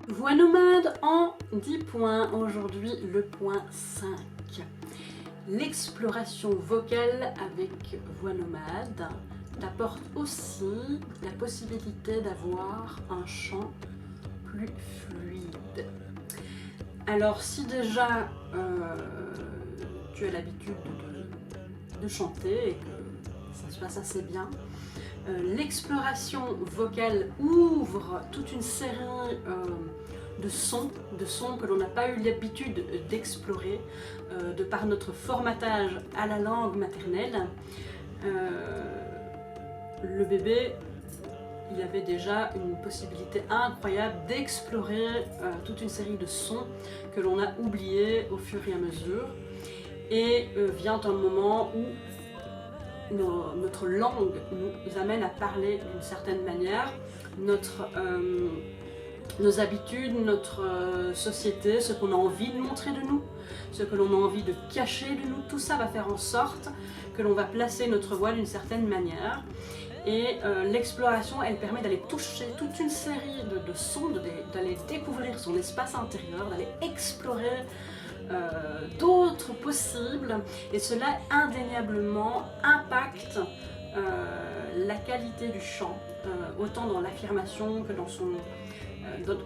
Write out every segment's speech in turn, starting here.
Voix nomade en 10 points, aujourd'hui le point 5. L'exploration vocale avec voix nomade t'apporte aussi la possibilité d'avoir un chant plus fluide. Alors si déjà tu as l'habitude de chanter et que ça se passe assez bien, l'exploration vocale ouvre toute une série de sons que l'on n'a pas eu l'habitude d'explorer de par notre formatage à la langue maternelle. Le bébé, il avait déjà une possibilité incroyable d'explorer toute une série de sons que l'on a oubliés au fur et à mesure. Et vient un moment où notre langue nous amène à parler d'une certaine manière, nos habitudes, notre société, ce qu'on a envie de montrer de nous, ce que l'on a envie de cacher de nous, tout ça va faire en sorte que l'on va placer notre voix d'une certaine manière. Et l'exploration, elle permet d'aller toucher toute une série de sons, d'aller découvrir son espace intérieur, d'aller explorer d'autres possibles, et cela indéniablement impacte la qualité du chant, autant dans l'affirmation que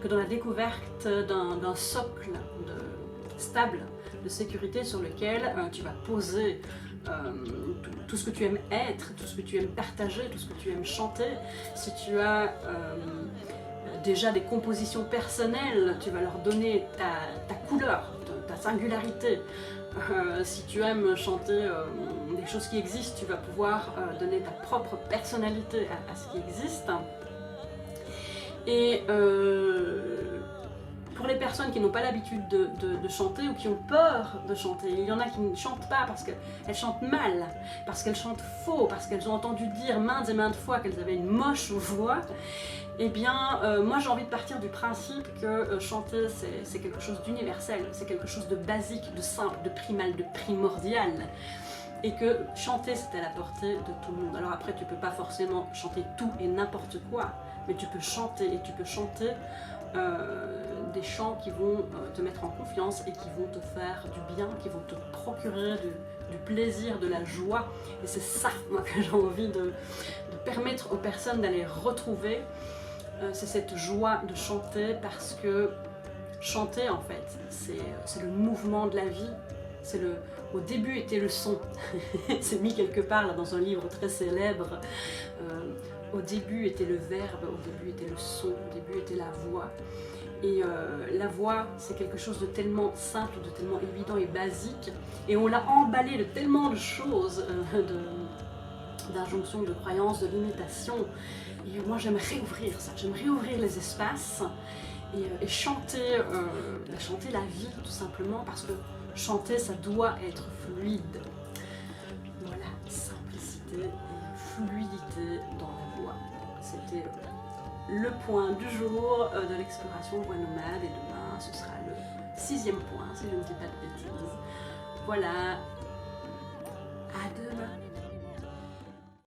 dans la découverte d'un socle stable de sécurité sur lequel tu vas poser tout ce que tu aimes être, tout ce que tu aimes partager, tout ce que tu aimes chanter. Si tu as déjà des compositions personnelles, tu vas leur donner ta couleur, ta singularité. Si tu aimes chanter des choses qui existent, tu vas pouvoir donner ta propre personnalité à ce qui existe. Et pour les personnes qui n'ont pas l'habitude de chanter ou qui ont peur de chanter, il y en a qui ne chantent pas parce qu'elles chantent mal, parce qu'elles chantent faux, parce qu'elles ont entendu dire maintes et maintes fois qu'elles avaient une moche voix. Eh bien, moi j'ai envie de partir du principe que chanter c'est quelque chose d'universel, c'est quelque chose de basique, de simple, de primal, de primordial. Et que chanter c'est à la portée de tout le monde. Alors après tu peux pas forcément chanter tout et n'importe quoi, mais tu peux chanter, et tu peux chanter des chants qui vont te mettre en confiance et qui vont te faire du bien, qui vont te procurer du plaisir, de la joie. Et c'est ça moi que j'ai envie de permettre aux personnes d'aller retrouver, c'est cette joie de chanter, parce que chanter en fait c'est le mouvement de la vie. Au début était le son, c'est mis quelque part là, dans un livre très célèbre. Au début était le verbe, au début était le son, au début était la voix. Et la voix, c'est quelque chose de tellement simple, de tellement évident et basique. Et on l'a emballé de tellement de choses, d'injonctions, de croyances, de limitations. Et moi j'aimerais ouvrir ça, j'aimerais ouvrir les espaces et chanter la vie tout simplement, parce que chanter ça doit être fluide. Voilà, simplicité et fluidité dans la voix. C'était le point du jour de l'exploration voix nomade, et demain ce sera le 6e point si je ne dis pas de bêtises. Voilà, à demain.